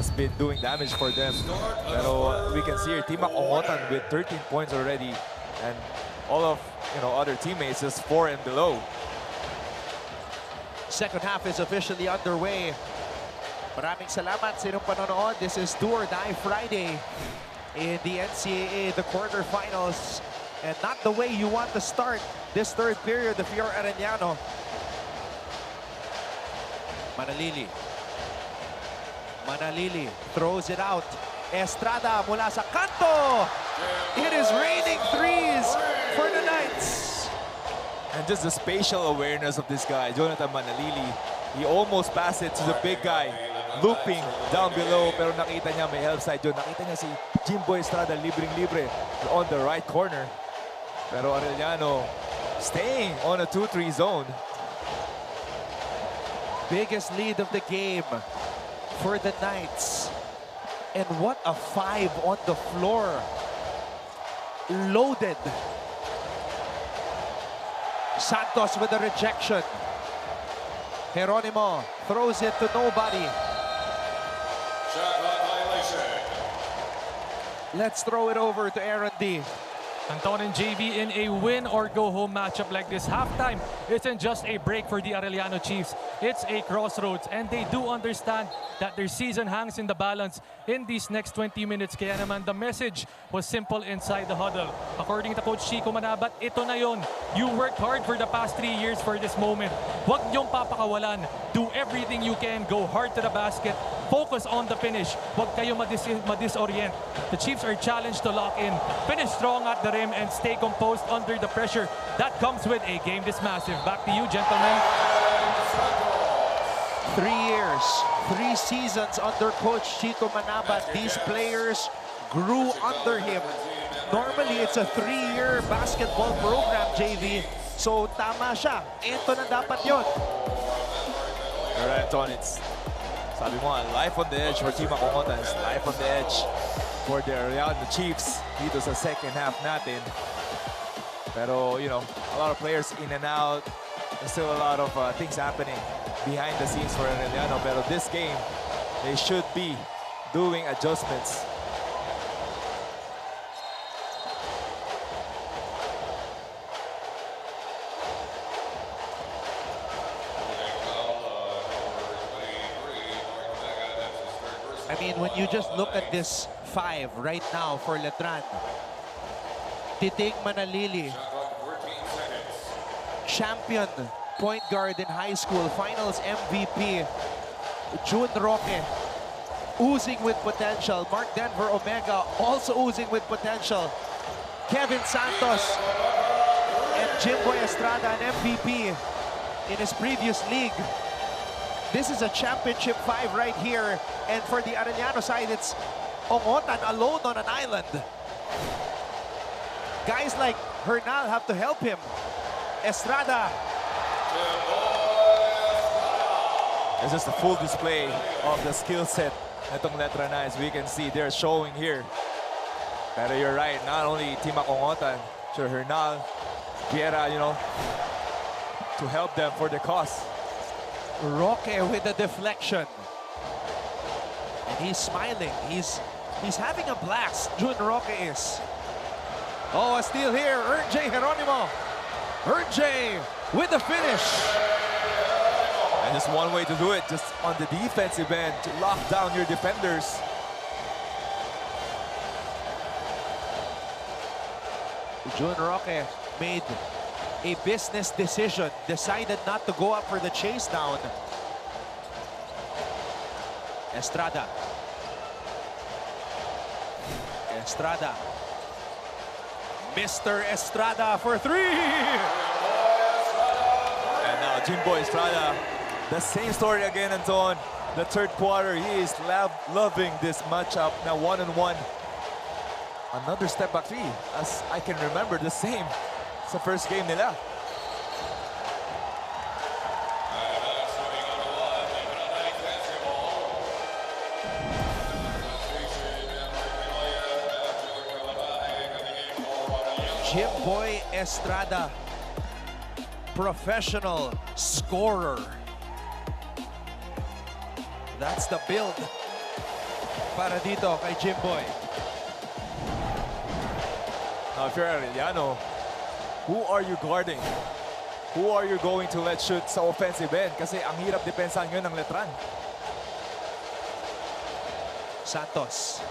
has been doing damage for them. Pero we can see here, Team Ongotan with 13 points already, and all of other teammates just 4 and below. Second half is officially underway. Maraming salamat sa inyong panonood. This is Do or Die Friday in the NCAA, the quarterfinals. And not the way you want to start this third period if you're Arellano. Manalili throws it out. Estrada mula sa kanto. It is raining threes for the Knights. And just the spatial awareness of this guy, Jonathan Manalili. He almost passed it to the big guy, looping down below, pero nakita niya may help side doon. Nakita niya si Jimboy Estrada libreng-libre on the right corner. Pero Arellano staying on a 2-3 zone. Biggest lead of the game for the Knights. And what a 5 on the floor. Loaded. Santos with a rejection. Geronimo throws it to nobody. Shot clock violation. Let's throw it over to Aaron D. Anton and JV, in a win-or-go-home matchup like this, halftime isn't just a break for the Arellano Chiefs. It's a crossroads, and they do understand that their season hangs in the balance in these next 20 minutes. Kaya naman, the message was simple inside the huddle. According to Coach Chico Manabat, ito na yon. You worked hard for the past 3 years for this moment. Huwag niyong papakawalan. Do everything you can. Go hard to the basket. Focus on the finish. Huwag kayo madisorient. The Chiefs are challenged to lock in, finish strong at the rim, and stay composed under the pressure that comes with a game this massive. Back to you, gentlemen. 3 years, 3 seasons under Coach Chico Manabat. These players grew under him. Normally, it's a 3-year basketball program, JV. So, tama siya. Ito na dapat yun. Alright, Anton, it's sabi mo, life on the edge for Team Ongotan. Life on the edge for the Arellano Chiefs dito sa second half natin. Pero, a lot of players in and out. There's still a lot of things happening behind the scenes for Arellano. Pero this game, they should be doing adjustments. I mean, when you just look at this 5 right now for Letran, Titing Manalili, champion point guard in high school, finals MVP, June Roque, oozing with potential. Mark Denver Omega, also oozing with potential. Kevin Santos and Jimboy Estrada, an MVP in his previous league. This is a championship 5 right here. And for the Arellano side, it's Ongotan alone on an island. Guys like Hernal have to help him. Estrada. It's just a full display of the skill set itong Letran Knights. We can see they're showing here. Pero you're right, not only Team Ongotan, sure Hernal, Piera, to help them for the cause. Roque with the deflection. And he's smiling. He's having a blast. June Roque is. Oh, a steal here. J. Geronimo. J with the finish. And just one way to do it, just on the defensive end, to lock down your defenders. June Roque made a business decision, decided not to go up for the chase down. Estrada. Mr. Estrada for 3! And now Jimboy Estrada, the same story again, Anton. The third quarter, he is loving this matchup. Now 1-on-1. Another step back 3, as I can remember, the same sa first game nila. Jimboy Estrada, professional scorer. That's the build para dito kay Jimboy. Now, if you're Arellano, who are you guarding? Who are you going to let shoot sa offensive end? Kasi ang hirap depensahan yun ng Letran. Santos.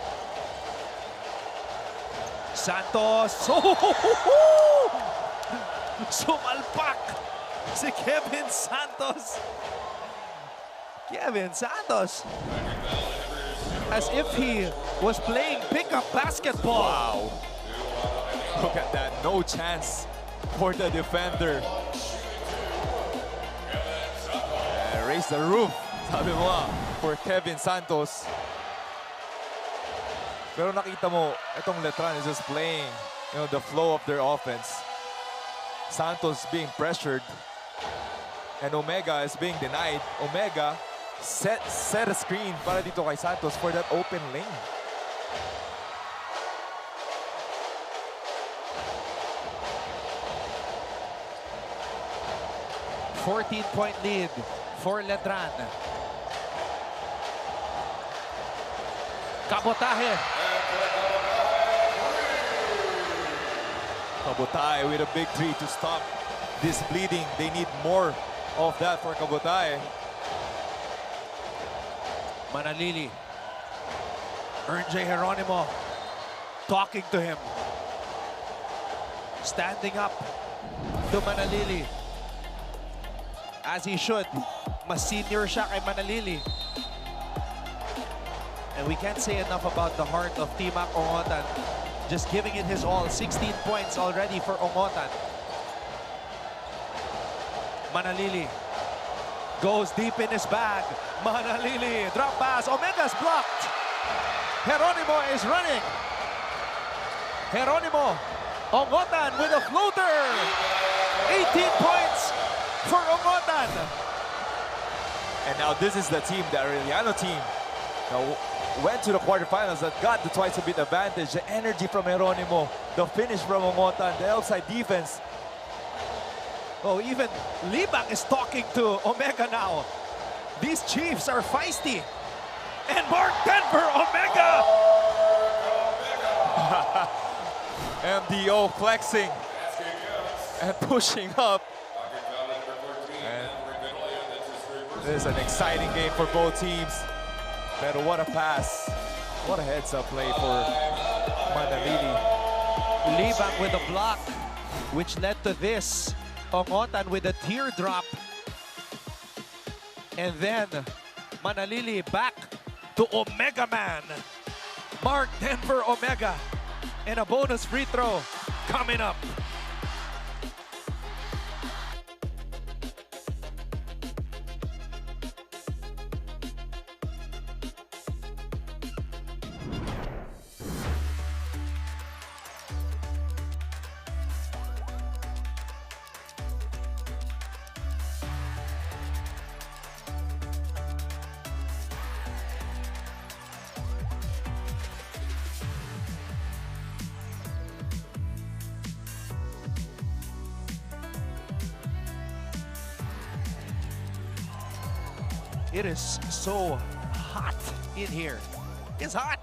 Santos. Sumalpak si Kevin Santos. Kevin Santos. As if he was playing pickup basketball. Wow. Look at that. No chance for the defender. Raise the roof, sabi mo for Kevin Santos. Pero nakita mo, itong Letran is just playing, the flow of their offense. Santos being pressured, and Omega is being denied. Omega set a screen para dito kay Santos for that open lane. $14-point lead for Letran. Kabotahe. Kabotahe with a big three to stop this bleeding. They need more of that for Kabotahe. Manalili. J. Geronimo talking to him. Standing up to Manalili. As he should. Mas senior siya kay Manalili. And we can't say enough about the heart of Timac Ongotan. Just giving it his all. 16 points already for Ongotan. Manalili goes deep in his bag. Manalili, drop pass. Omega's blocked. Geronimo is running. Geronimo. Ongotan with a floater. 18 points for Ongotan. And now this is the team, the Arellano team, that went to the quarterfinals, that got the twice-a-bit advantage. The energy from Geronimo, the finish from Ongotan, the outside defense. Oh, even Libang is talking to Omega now. These Chiefs are feisty. And Mark Denver, Omega! MDO flexing and pushing up. This is an exciting game for both teams. But what a pass. What a heads-up play for Manalili. Libang with a block, which led to this. Ongotan with a teardrop. And then Manalili back to Omega Man. Mark Denver Omega. And a bonus free throw coming up. It is so hot in here. It's hot.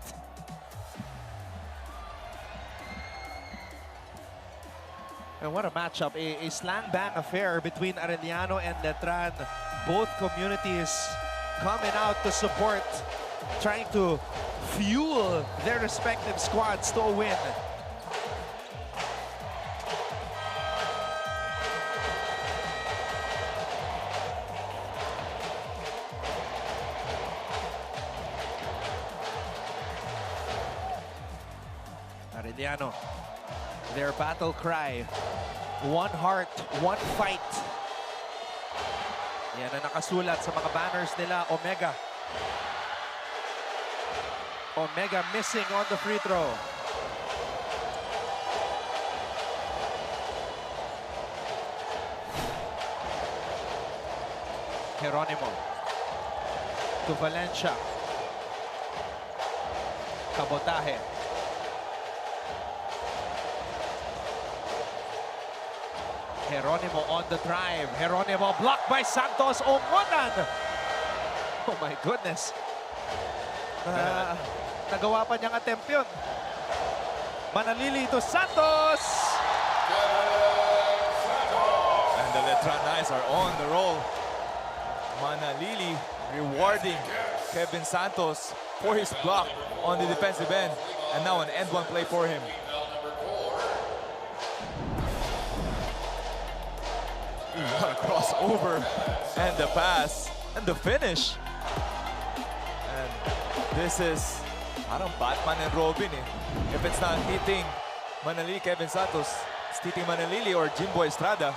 And what a matchup. A slang bang affair between Arellano and Letran. Both communities coming out to support, trying to fuel their respective squads to a win. Arellano, their battle cry, one heart, one fight. Yan ang nakasulat sa mga banners nila, Omega. Omega missing on the free throw. Geronimo to Valencia. Kabotahe. Geronimo on the drive. Geronimo blocked by Santos. Ongotan. Oh my goodness. nagawa pa niyang attempt yun. Manalili to Santos! And the Letran Knights are on the roll. Manalili rewarding Kevin Santos for his block on the defensive end. And now an end one play for him. What a crossover. And the pass. And the finish. And this is parang Batman and Robin eh. If it's not hitting Manalili, Kevin Santos, it's hitting Manalili or Jimbo Estrada.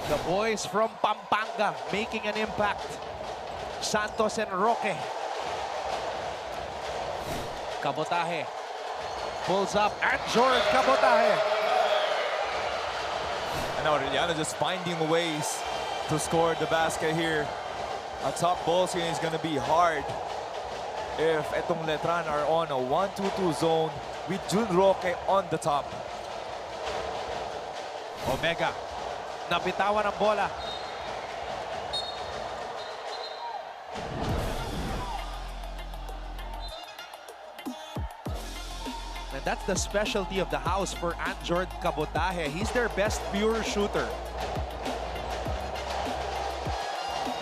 The boys from Pampanga making an impact. Santos and Roque. Cabotaje pulls up and Jordan Cabotaje. And now Arellano just finding ways to score the basket here. A top ball screen is going to be hard if etong Letran are on a 1-2-2 zone with Jun Roque on the top. Omega, nabitawan ang bola. And that's the specialty of the house for Anjord Cabotaje. He's their best pure shooter.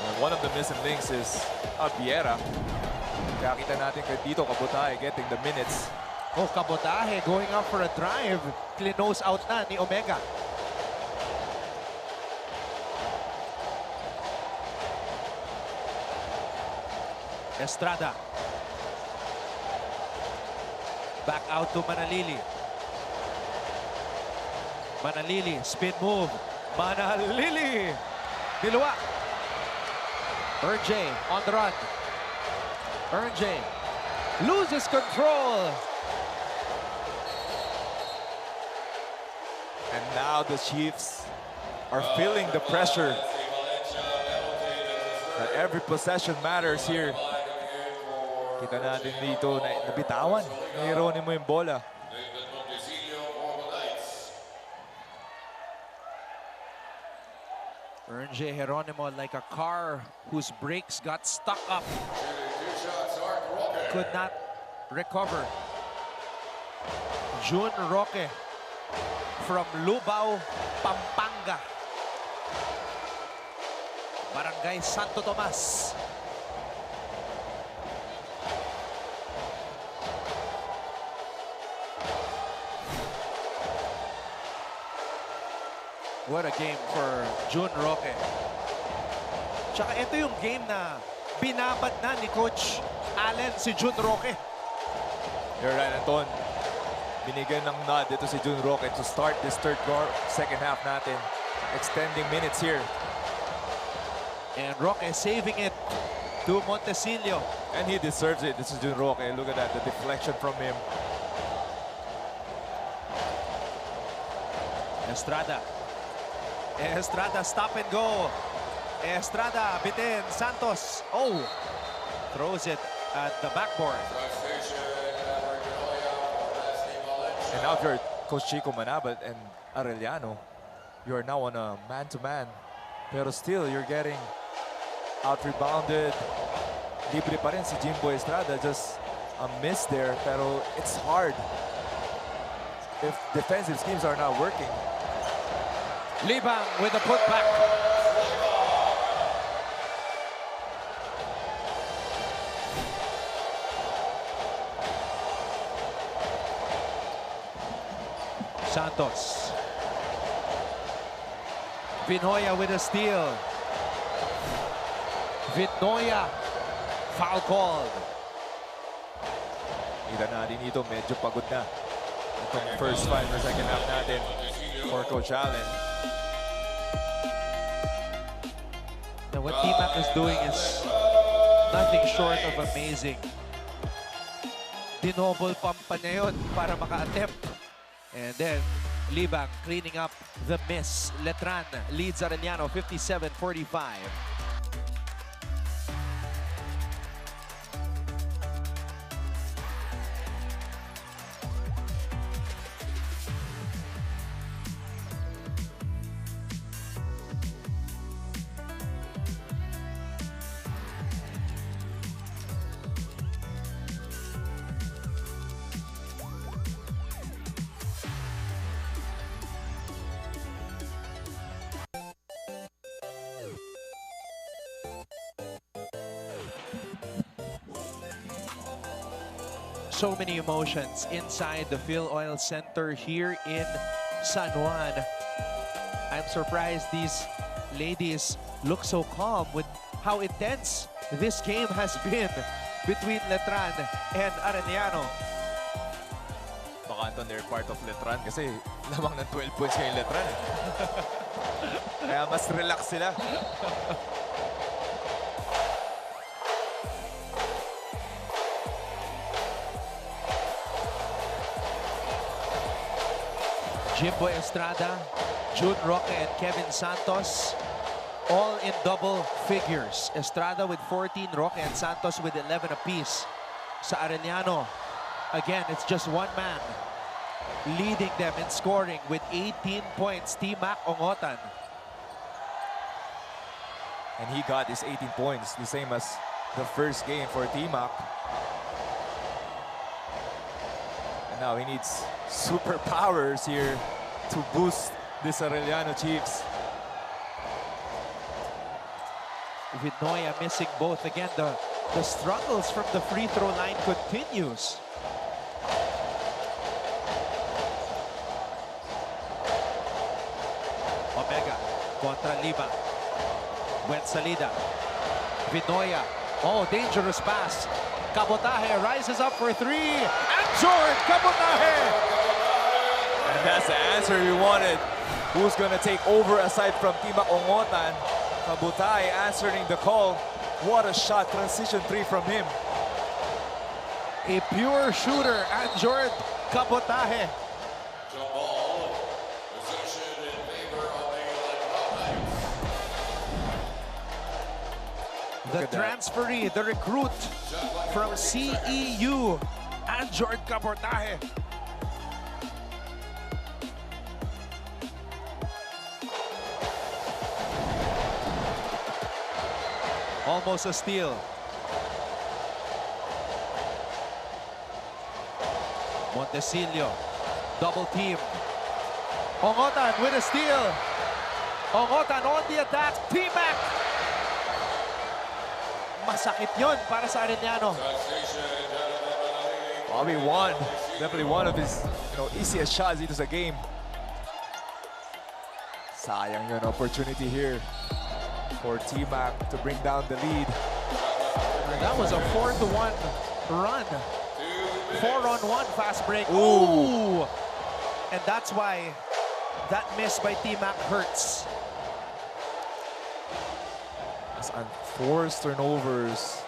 And one of the missing links is Viera. Kaya kita natin kay Tito Cabotaje getting the minutes. Oh, Cabotaje going up for a drive. Clinose out na ni Omega. Estrada. Back out to Manalili. Manalili, spin move. Manalili! Bilwa. Ernjay on the run. Ernjay loses control. And now the Chiefs are feeling the pressure that every possession matters here. Kita natin dito na nabitawan ni Jeronimo yung bola. Ernjay Jeronimo like a car whose brakes got stuck up. Could not recover. Jun Roque from Lubao, Pampanga. Barangay Santo Tomas. What a game for Jun Roque. Tsaka ito yung game na binabad na ni Coach Allen si Jun Roque. You're right, Anton. Binigyan ng nod dito si Jun Roque to start this second half natin. Extending minutes here. And Roque saving it to Montecillo. And he deserves it. This is Jun Roque. Look at that, the deflection from him. Estrada. Estrada, stop and go. Estrada, bitin. Santos. Oh, throws it at the backboard. And now if you're Coach Chico Manabat and Arellano, you are now on a man-to-man. Pero still, you're getting out-rebounded. Libre pa rin si Jimbo Estrada. Just a miss there, pero it's hard if defensive schemes are not working. Libang with the putback. Santos. Vinoya with a steal. Vinoya. Foul called. Kita natin dito, medyo pagod na. Itong first 5 or second half natin for Coach Allen. And what T-Mac is doing is nothing short of amazing. Dinobble pump pa niya yun para maka-attempt. And then, Libang cleaning up the miss. Letran leads Arellano 57-45. So many emotions inside the Phil Oil Center here in San Juan. I'm surprised these ladies look so calm with how intense this game has been between Letran and Arellano. Baka Anton, they're part of Letran kasi lamang ng 12 points kay Letran. Kaya mas relax sila. Jimbo Estrada, June Roque, and Kevin Santos, all in double figures. Estrada with 14, Roque and Santos with 11 apiece. Sa Arellano, again, it's just one man leading them in scoring with 18 points, T-Mac Ongotan. And he got his 18 points, the same as the first game for T-Mac. And now he needs superpowers here to boost this Arellano Chiefs. Vinoya missing both. Again, the struggles from the free throw line continues. Omega contra Lima. Buen salida. Vinoya. Oh, dangerous pass. Cabotaje rises up for three. And George Cabotaje! And that's the answer we wanted. Who's gonna take over aside from T-Mac Ongotan? Kabutai answering the call. What a shot, transition three from him. A pure shooter, and George Cabotaje. Jump ball. Possession in favor of the Letran. The at that. transferee, the recruit from CEU, and George Cabotaje. Almost a steal. Montecillo, double team. Ongotan with a steal. Ongotan on the attack. T-Mac. Masakit yun para sa Arellano. Bobby won. Definitely one of his easiest shots dito sa game. Sayang yun opportunity here for T-Mac to bring down the lead. That was a 4-1 run. 4-on-1 fast break. Ooh. Ooh! And that's why that miss by T-Mac hurts. As unforced turnovers.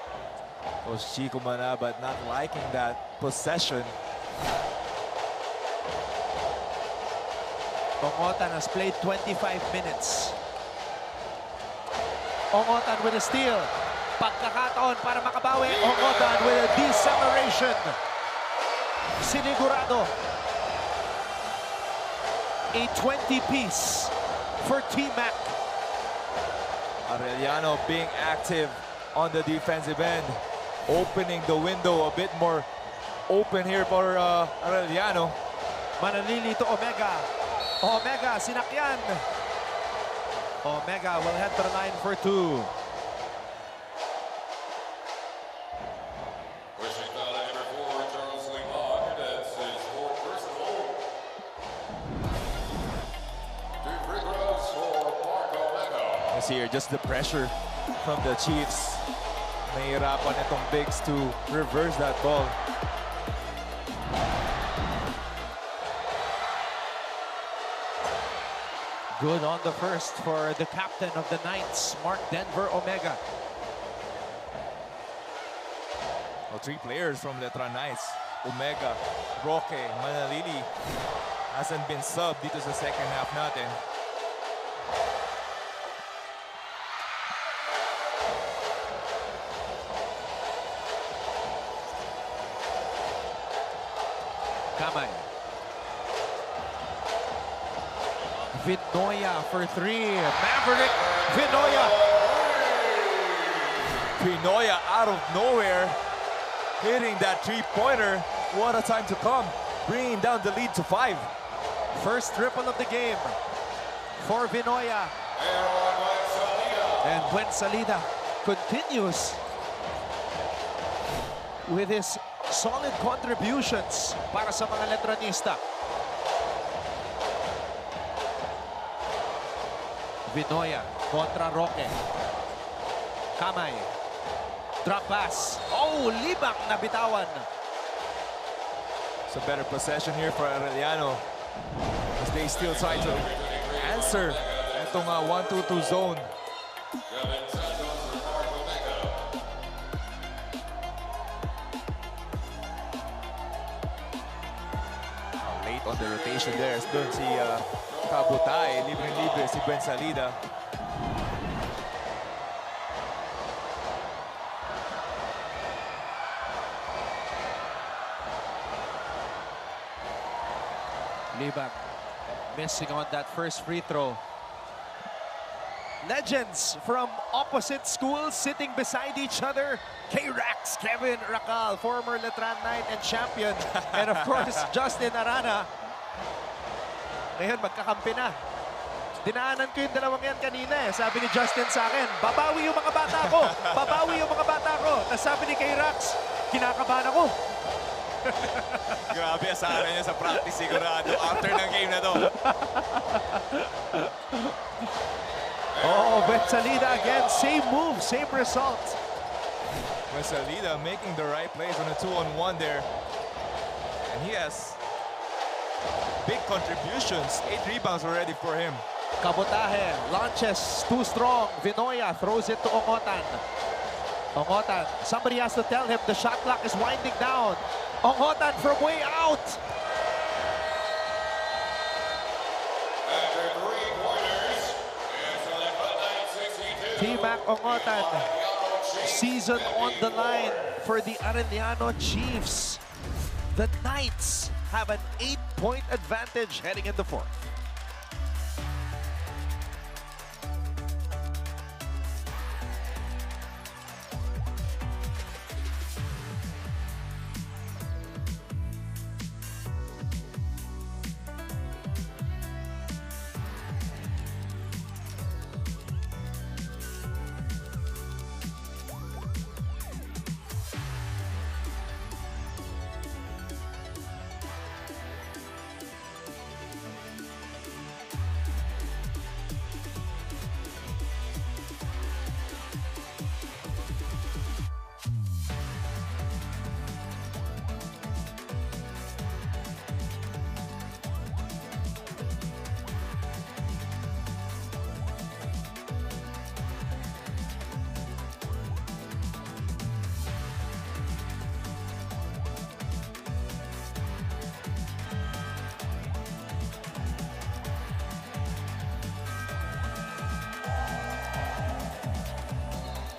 Was Chico Manabat not liking that possession. Ongotan has played 25 minutes. Ongotan with a steal. Pagkakataon para makabawi. Ongotan with a deceleration. Sinigurado. A 20-piece for T-Mac. Arellano being active on the defensive end. Opening the window a bit more open here for Arellano. Manalili to Omega. Omega, sinakyan. Omega will head to the line for two. Pushing foul number 4, Charles Limon. That's his fourth personal. 2 free throws for Mark Omega. This here, just the pressure from the Chiefs. Nahihirapan itong Bigs to reverse that ball. Good on the first for the captain of the Knights, Mark Denver Omega. Well, 3 players from Letran Knights. Omega, Roque, Manalili hasn't been subbed dito sa second half natin. Kamay. Vinoya for 3. Maverick Vinoya. Pinoya out of nowhere, hitting that 3-pointer. What a time to come, bringing down the lead to 5. First triple of the game for Vinoya. And Buen Salida continues with his Solid contributions para sa mga Letranista. Vinoya kontra Roque. Kamay. Drop pass. Oh, libang na bitawan. It's a better possession here for Arellano as they still try to answer itong 1-2-2 zone. Late on the rotation there. Doon si Kabutay, libre-libre si Ben Salida. Libang missing on that first free throw. Legends from opposite schools sitting beside each other. K-Rax, Kevin Racal, former Letran Knight and champion. And of course, Justin Arana. Ngayon, magkakampi na. Dinaanan ko yung dalawang yan kanina eh. Sabi ni Justin sa akin, babawi yung mga bata ko. Babawi yung mga bata ko. Tapos sabi ni K-Rax, kinakabahan ako. Grabe, asahan niya sa practice sigurado after ng game na to. Oh, Betsalida again. Same move, same result. Betsalida making the right plays on a 2-on-1 there. And he has big contributions. 8 rebounds already for him. Kabutahe launches too strong. Vinoya throws it to Ongotan. Ongotan, somebody has to tell him the shot clock is winding down. Ongotan from way out. After 3 quarters, it's 11-9-62. T-Mac Ongotan, season on the line for the Arellano Chiefs. The Knights have an 8-point advantage heading into fourth.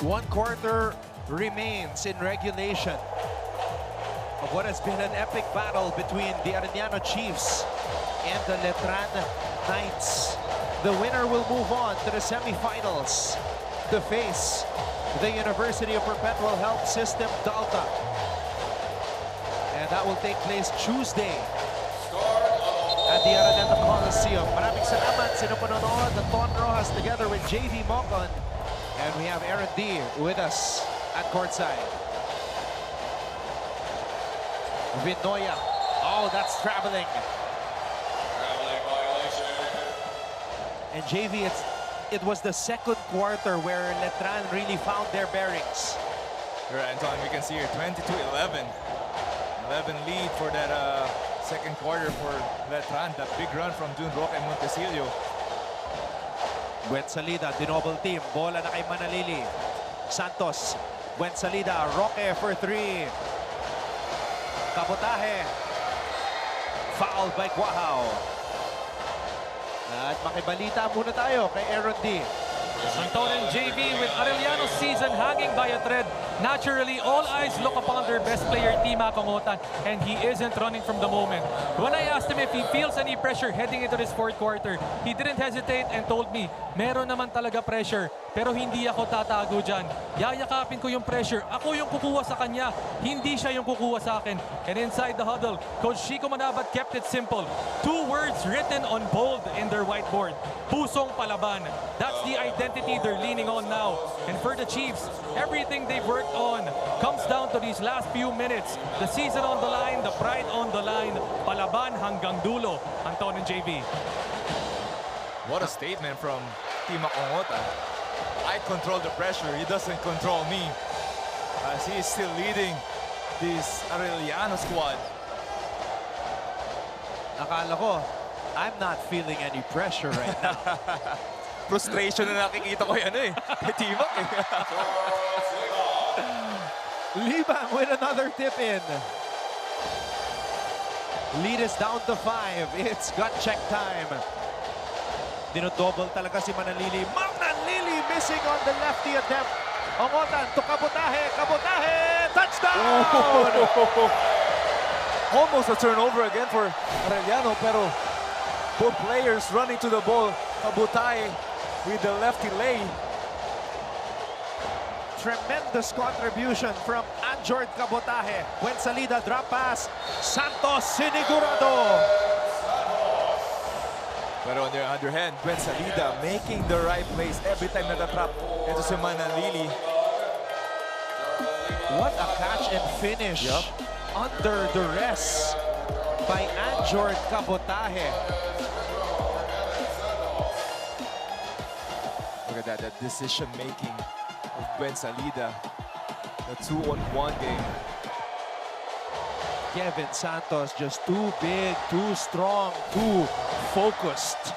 One quarter remains in regulation of what has been an epic battle between the Arellano Chiefs and the Letran Knights. The winner will move on to the semifinals to face the University of Perpetual Health System Delta. And that will take place Tuesday at the Arellano Coliseum. Maraming salamat sa panonood. The Ton Rojas together with JV Mocon. And we have Aaron D with us at courtside. Vinoya. Oh, that's traveling. Traveling violation. And JV, it was the second quarter where Letran really found their bearings. Here, Anton, we can see here 22-11. 11 lead for that second quarter for Letran. That big run from June Roque and Montecillo. Buensalida, double team. Bola na kay Manalili. Santos. Buensalida, Roque for 3. Kabutahe. Fouled by Guahao. At makibalita muna tayo kay Aaron D. Anton and JV with Arellano's season hanging by a thread. Naturally, all eyes look upon their best player, Tima Kongotan, and he isn't running from the moment. When I asked him if he feels any pressure heading into this fourth quarter, he didn't hesitate and told me, meron naman talaga pressure, pero hindi ako tatago dyan. Yayakapin ko yung pressure. Ako yung kukuha sa kanya, hindi siya yung kukuha sa akin. And inside the huddle, Coach Chico Manabat kept it simple. 2 words written on bold in their whiteboard. Pusong palaban. That's the identity identity they're leaning on now. And for the Chiefs, everything they've worked on comes down to these last few minutes. The season on the line, the pride on the line, palaban hanggang dulo, Anton and JV. What a statement from Team Makongotan. I control the pressure, he doesn't control me. As he is still leading this Arellano squad. Nakala ko, I'm not feeling any pressure right now. Frustration na nakikita ko yan kay Timac Libang with another tip in. Lead is down to 5. It's gut check time. Dinodouble talaga si Manalili. Manalili missing on the lefty attempt. Ongotan to Kabotahe. Kabotahe! Touchdown! Almost a turnover again for Arellano, pero both players running to the ball. Kabutay with the lefty lay. Tremendous contribution from Anjord Kabotahe. When Salida drop pass, Santos sinigurado. Pero on the other hand, Gwen Salida making the right plays every time natatrap. Ito si Manalili. What a catch and finish under duress by Anjord Kabotahe. Look at that decision making of Gwen Salida. The 2-on-1 game. Kevin Santos just too big, too strong, too focused.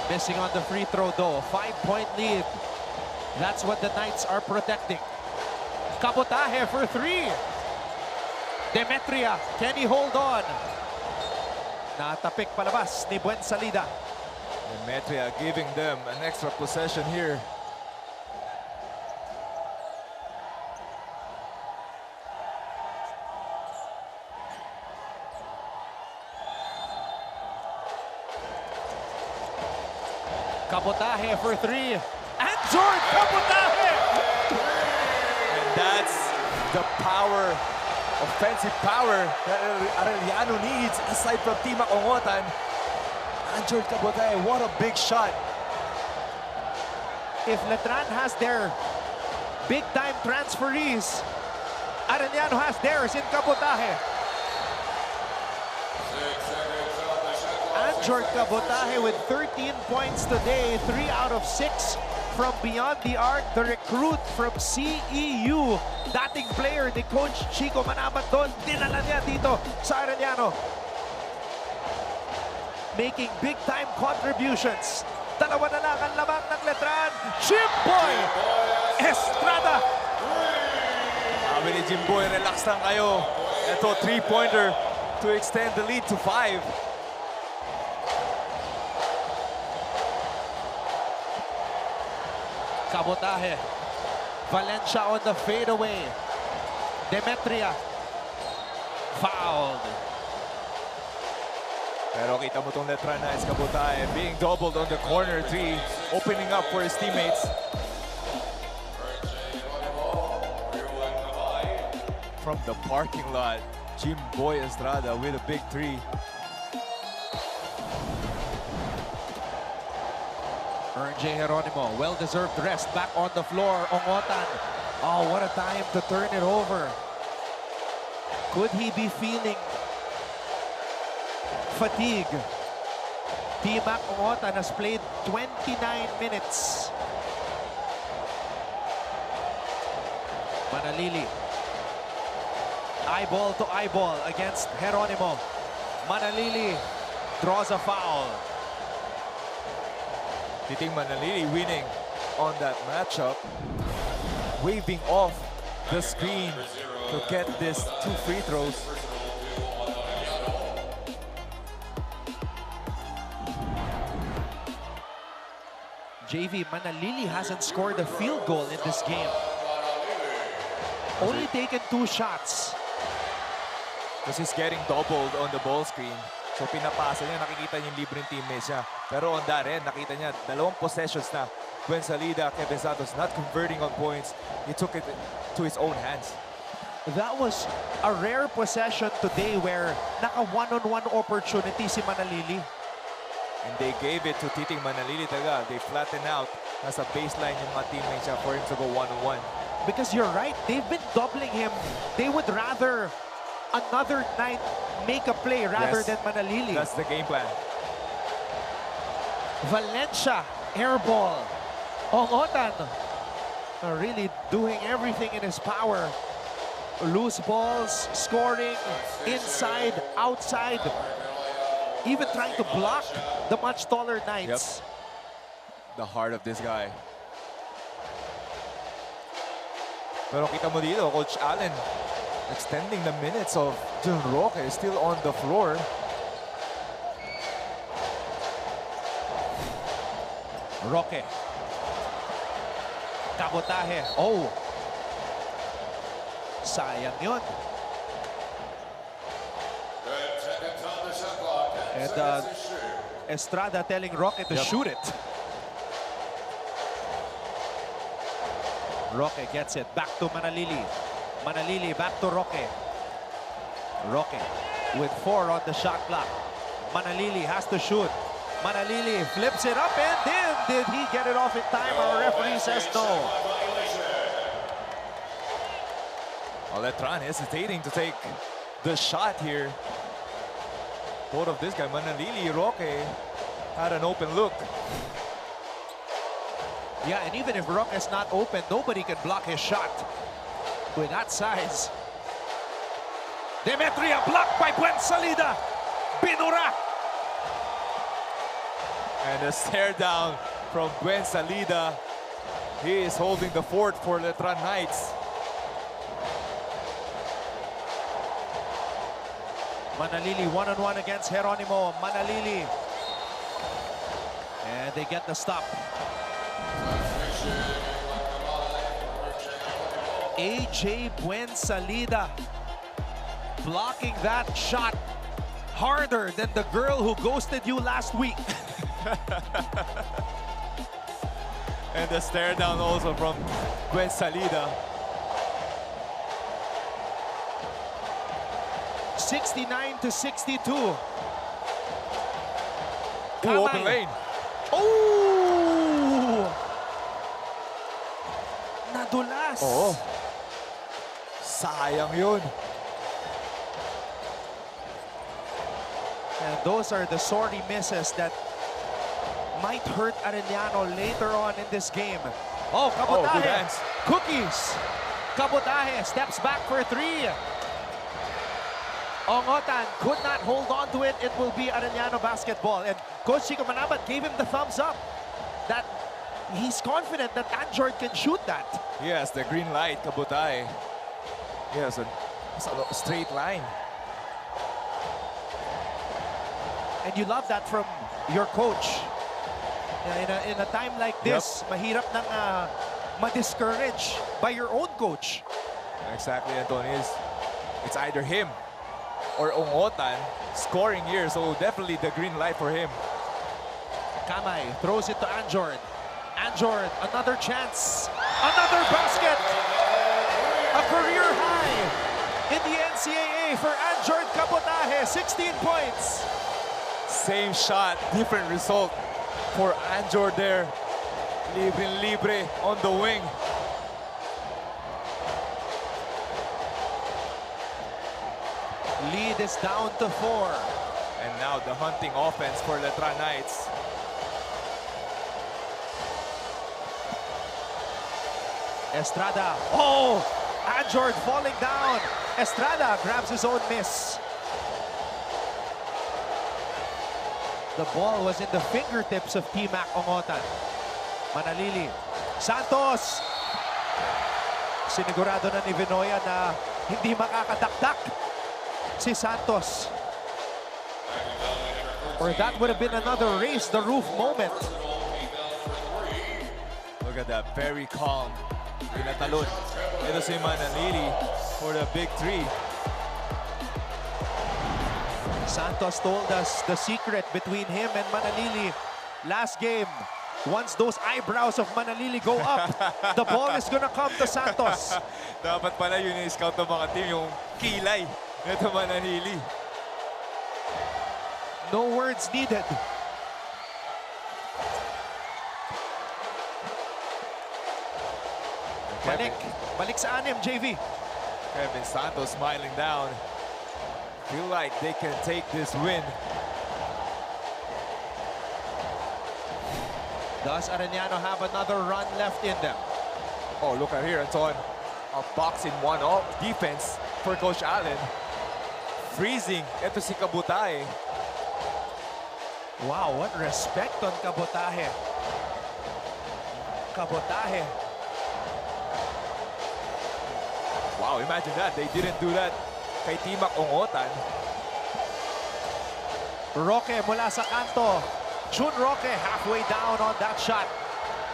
Missing on the free throw though. 5-point lead. That's what the Knights are protecting. Kabotahe for 3. Demetria, can he hold on? Natapik palabas ni Buen Salida. Demetria giving them an extra possession here. Kabotahe for 3. Anjord Kabotahe! And that's the power, offensive power that Arellano needs aside from Team Makongotan. Anjord Kabotahe, what a big shot. If Letran has their big-time transferees, Arellano has theirs in Kabotahe. Anjord Kabotahe with 13 points today, 3 out of 6 from beyond the arc. The recruit from CEU, dating player ni Coach Chico Manabat doon, dinala niya dito sa Arellano. Making big-time contributions. Dalawa na lang ang lamang ng Letran. Jimboy Estrada. Sabi ni Jimboy, relax lang kayo. Ito, 3-pointer to extend the lead to 5. Kabotahe. Valencia on the fadeaway. Demetria. Fouled. Pero kita mo tong Letran na Kabotahe being doubled on the corner 3, opening up for his teammates. From the parking lot, Jimboy Estrada with a big 3. RJ Geronimo, well-deserved rest, back on the floor. Ongotan. Oh, what a time to turn it over. Could he be feeling fatigue? T-Mac Ongotan has played 29 minutes. Manalili. Eyeball to eyeball against Geronimo. Manalili draws a foul. Titing Manalili winning on that matchup, waving off the screen to get this 2 free throws. JV, Manalili hasn't scored a field goal in this game. Only taken 2 shots. Because he's getting doubled on the ball screen. So pinapasa niya, nakikita niya yung libreng teammates niya. Pero on that end, nakita niya, 2 possessions na. Gwen Salida, Kevin Santos not converting on points. He took it to his own hands. That was a rare possession today where naka one-on-one opportunity si Manalili. And they gave it to Titing Manalili taga. They flattened out. Nasa baseline yung mga teammates niya for him to go one-on-one. Because you're right, they've been doubling him. They would rather another night make a play rather than Manalili. That's the game plan. Valencia, air ball. Ongotan really doing everything in his power. Loose balls, scoring, inside, outside. Even trying to block the much taller Knights. The heart of this guy. Pero kita mo dito, Coach Allen extending the minutes of Jun Roque is still on the floor. Roque. Kabotahe. Oh. Sayang yun. And Estrada telling Roque to shoot it. Roque gets it back to Manalili. Manalili back to Roque. Roque with 4 on the shot clock. Manalili has to shoot. Manalili flips it up and in. Did he get it off in time? Our referee says no. Letran hesitating to take the shot here. Both of this guy, Manalili, Roque, had an open look. Yeah, and even if Roque is not open, nobody can block his shot with that size. Demetria blocked by Buensalida. Binura. And a stare down from Buensalida. He is holding the fort for Letran Knights. Manalili one-on-one against Geronimo. Manalili. And they get the stop. AJ Buensalida blocking that shot harder than the girl who ghosted you last week. And the stare down also from Buensalida. 69-62. Open lane. Oh! Nadulas. Oo. Sayang yun. And those are the sorry misses that might hurt Arellano later on in this game. Oh, good Kabotahe. hands. Cookies. Kabotahe steps back for 3. Ongotan could not hold on to it. It will be Arellano basketball. And Coach Chico Manabat gave him the thumbs up that he's confident that Anjord can shoot that. Yes, the green light, Kabotahe. Yes, a straight line. And you love that from your coach. In a time like this, mahirap nang ma-discourage by your own coach. Exactly, Antonio. It's either him or Ongotan scoring here, so definitely the green light for him. Kamay throws it to Anjord. Anjord, another chance. Another basket. A career high in the NCAA for Anjord Kabotahe. 16 points. Same shot, different result for Anjord there. Libre on the wing. Lead is down to 4. And now the hunting offense for Letran Knights. Estrada. Oh! Anjord falling down. Estrada grabs his own miss. The ball was in the fingertips of T-Mac Ongotan. Manalili. Santos. Sinigurado na ni Vinoya na hindi makakataktak si Santos. Or that would have been another raise the roof moment. Look at that, very calm. Pinatalon. Ito si Manalili for the big 3. Santos told us the secret between him and Manalili last game. Once those eyebrows of Manalili go up, the ball is gonna come to Santos. Dapat pala yun yung scout ng mga team, yung kilay nito Manalili. No words needed. Balik sa anim, JV. Kevin Santos smiling down. Feel like they can take this win. Does Arellano have another run left in them? Oh, look at here, Anton. A boxing one-off defense for Coach Allen. Freezing. Ito si Kabutahe. Wow, what respect on Kabutahe. Kabutahe. Wow, imagine that. They didn't do that kay Timac Ongotan. Roque mula sa kanto. Jun Roque halfway down on that shot.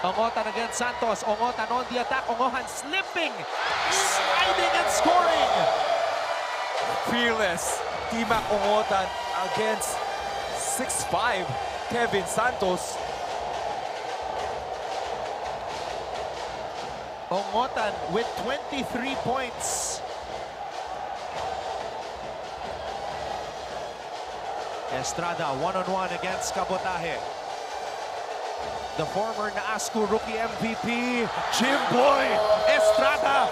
Ongotan against Santos. Ongotan on the attack. Ongotan slipping, sliding and scoring. Fearless. Timac Ongotan against 6'5" Kevin Santos. Ongotan with 23 points. Estrada one-on-one against Kabutahe. The former Naasco rookie MVP, Jimboy Estrada.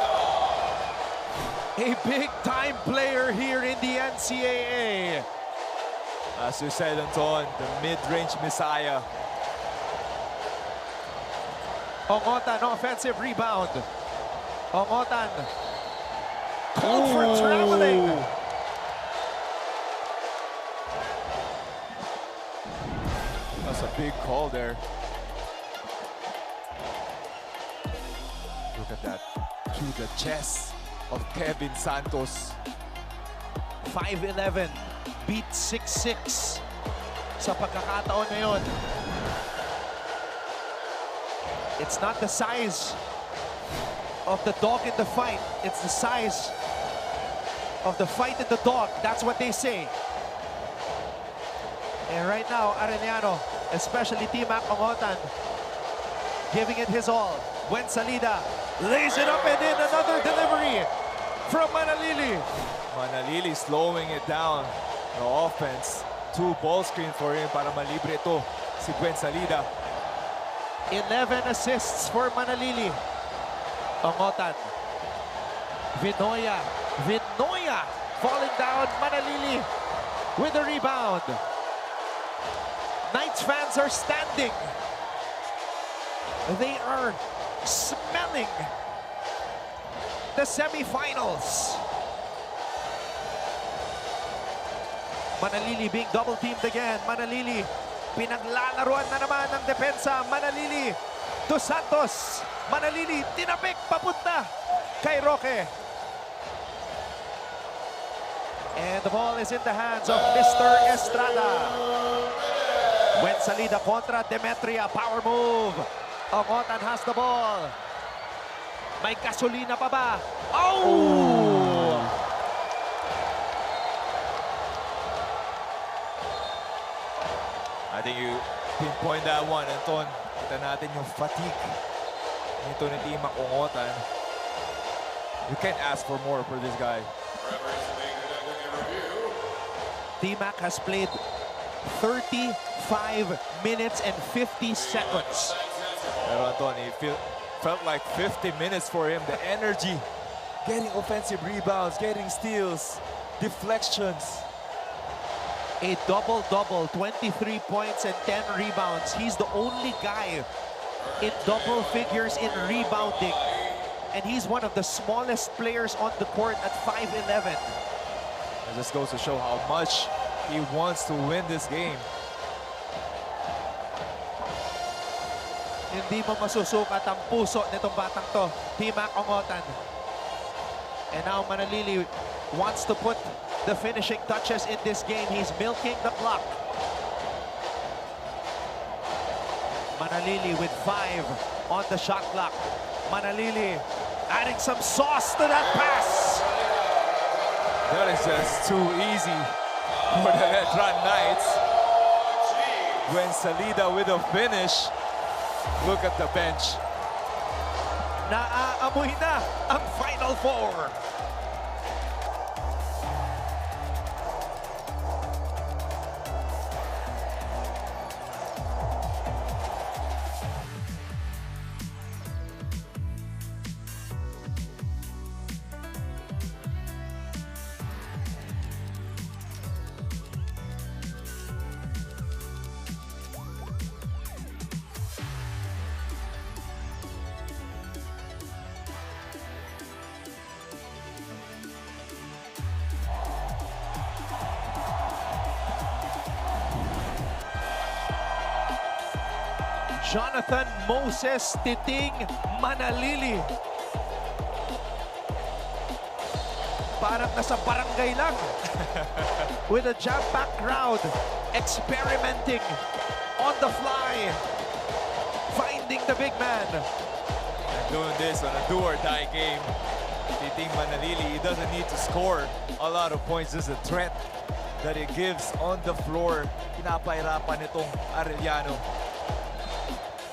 A big-time player here in the NCAA. As you said, Anton, the mid-range messiah. Ongotan, offensive rebound. Ongotan called for traveling. That's a big call there. Look at that. To the chest of Kevin Santos. 5'11", beat 6'6". Sa pagkakataon na yun. It's not the size of the dog in the fight. It's the size of the fight in the dog. That's what they say. And right now, Arellano, especially Timac Ongotan, giving it his all. When Salida lays it up and in another delivery from Manalili. Manalili slowing it down. The offense. 2 ball screen for him para malibre ito si Gwen Salida. 11 assists for Manalili. Ongotan. Vinoya falling down. Manalili with the rebound. Knights fans are standing. They are smelling the semifinals. Manalili being double-teamed again. Manalili, pinaglalaruan na naman ng depensa. Manalili to Santos. Manalili, tinapik, papunta kay Roque. And the ball is in the hands of Mr. Estrada. When Salida kontra Demetria, power move. Ongotan has the ball. May gasolina pa ba? Oh! I think you pinpoint that one, Anton. Kita natin yung fatigue nito ni Timac Ongotan. You can't ask for more for this guy. Timac has played 35 minutes and 50 seconds. Pero Anton, it felt like 50 minutes for him. The energy, getting offensive rebounds, getting steals, deflections. A double-double, 23 points and 10 rebounds. He's the only guy in double figures in rebounding. And he's one of the smallest players on the court at 5'11". And this goes to show how much he wants to win this game. Hindi mo masusukat ang puso nitong batang to, Timac Ongotan. And now Manalili wants to put the finishing touches in this game. He's milking the clock. Manalili with 5 on the shot clock. Manalili adding some sauce to that pass. That is just too easy for the Letran Knights. When Salida with a finish. Look at the bench. Naaamoy na ang Final Four. Jonathan Moses Titing Manalili. Parang nasa barangay lang. With a jam-packed crowd, experimenting on the fly, finding the big man. And doing this on a do-or-die game. Titing Manalili, he doesn't need to score a lot of points. Just a threat that he gives on the floor. Pinapahirapan itong Arellano.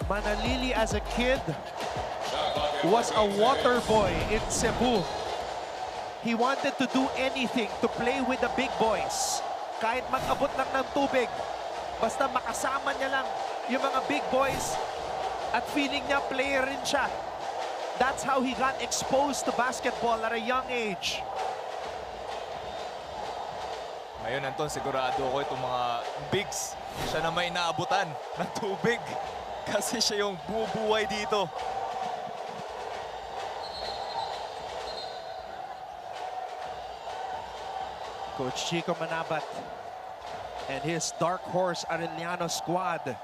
Manalili as a kid was a water boy in Cebu. He wanted to do anything to play with the big boys. Kahit mag-abot lang ng tubig, basta makasama niya lang yung mga big boys at feeling niya player rin siya. That's how he got exposed to basketball at a young age. Ngayon, Anton, sigurado ko itong mga bigs, siya na may naabutan ng tubig. Kasi siya yung bubuhay dito. Coach Chico Manabat and his dark horse Arellano squad.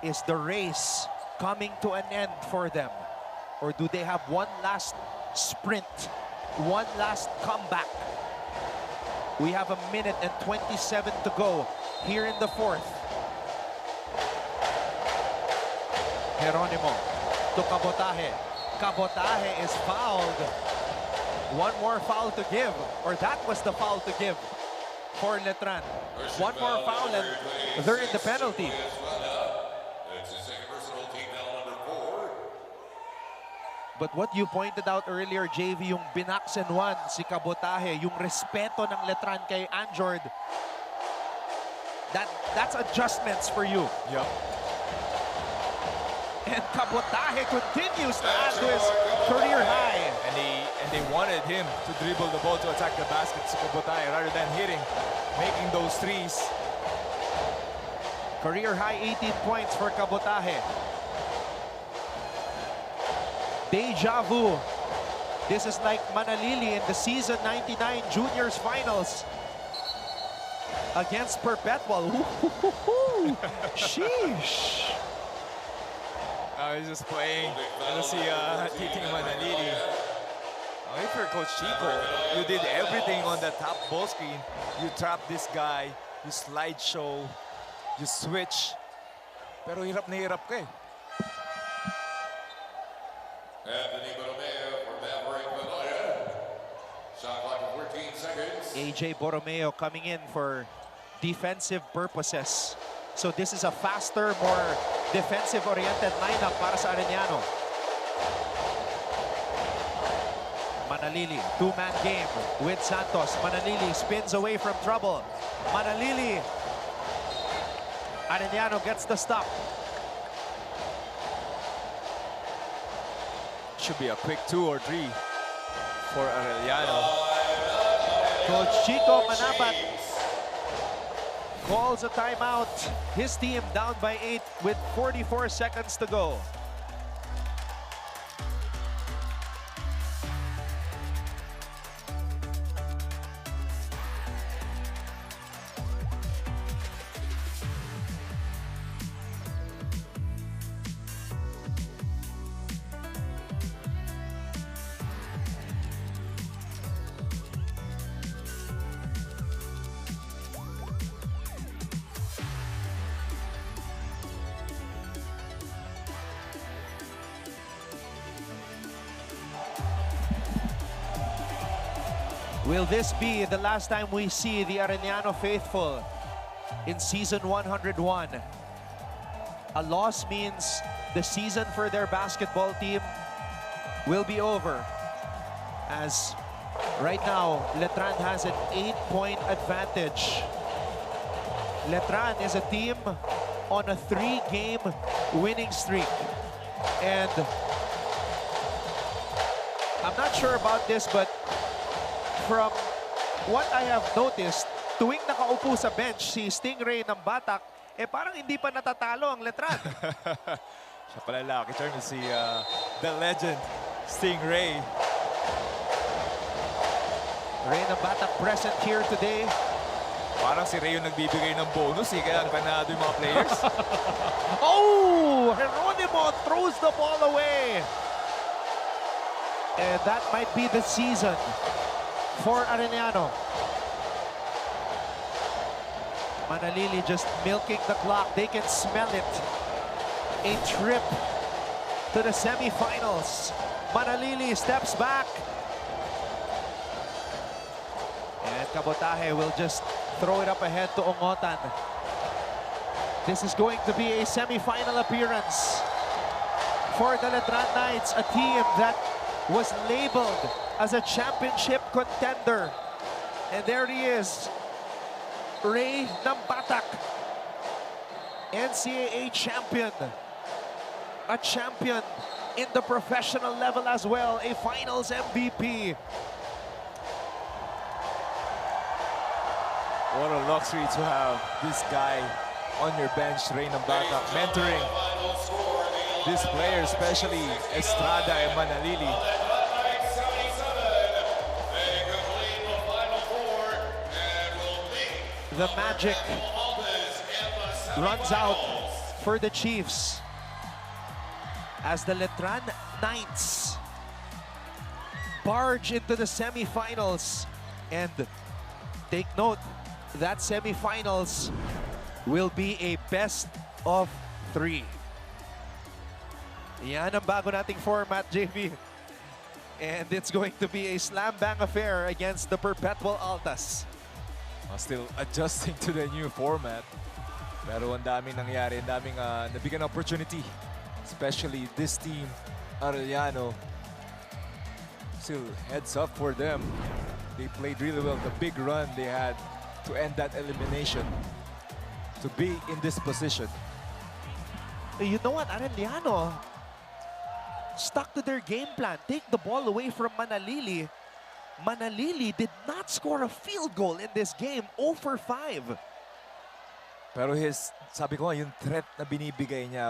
Is the race coming to an end for them? Or do they have one last sprint? One last comeback? We have 1 minute and 27 to go here in the fourth. Geronimo to Cabotaje. Cabotaje is fouled. One more foul to give, or that was the foul to give for Letran. One more foul and they're in the penalty. It's his second personal team foul number 4. But what you pointed out earlier, JV, yung binaksen one si Cabotaje, yung respeto ng Letran kay Anjord, that's adjustments for you. Yup. And Cabotaje continues to add to his career high. And they wanted him to dribble the ball to attack the basket to Cabotaje rather than making those threes. Career high 18 points for Cabotaje. Deja vu. This is like Manalili in the season 99 juniors finals against Perpetual. Sheesh. I was just playing. I see Titing Manalili. If you're Coach Chico, you did everything on the top ball screen. You trap this guy, you slideshow, you switch. Pero hirap na hirap ka eh. Anthony Borromeo for Maverick Manila. Shot clock of 14 seconds. AJ Borromeo coming in for defensive purposes. So this is a faster, more defensive-oriented lineup para sa Arellano. Manalili, two-man game with Santos. Manalili spins away from trouble. Manalili. Arellano gets the stop. Should be a quick 2 or 3 for Arellano. Coach Chico Manabat calls a timeout. His team down by 8 with 44 seconds to go. Will this be the last time we see the Arellano faithful in season 101 A loss means the season for their basketball team will be over. As right now, Letran has an 8-point advantage. Letran is a team on a 3-game winning streak. And I'm not sure about this, but from what I have noticed, tuwing nakaupo sa bench si Stingray ng Batak, parang hindi pa natatalo ang Letran. Siya pala lucky charm si the legend, Stingray. Ray ng Batak present here today. Parang si Ray yung nagbibigay ng bonus kaya panado yung mga players. Oh! Geronimo throws the ball away. And that might be the season for Arellano. Manalili just milking the clock. They can smell it. A trip to the semifinals. Manalili steps back. And Cabotaje will just throw it up ahead to Ongotan. This is going to be a semifinal appearance for the Letran Knights, a team that was labeled as a championship contender. And there he is, Ray ng Batak, NCAA champion, a champion in the professional level as well, a finals MVP. What a luxury to have this guy on your bench, Ray ng Batak, mentoring this player, especially Estrada and Manalili. The magic runs out for the Chiefs as the Letran Knights barge into the semifinals. And take note, that semifinals will be a best of 3. Yan ang bago nating format, JV. And it's going to be a slam bang affair against the Perpetual Altas. Still adjusting to the new format. Pero ang daming nangyari, ang daming nabigyan ng opportunity. Especially this team, Arellano. Still heads up for them. They played really well. The big run they had to end that elimination. To be in this position. You know what, Arellano stuck to their game plan. Take the ball away from Manalili. Manalili did not score a field goal in this game. 0 for 5. Pero sabi ko nga, yung threat na binibigay niya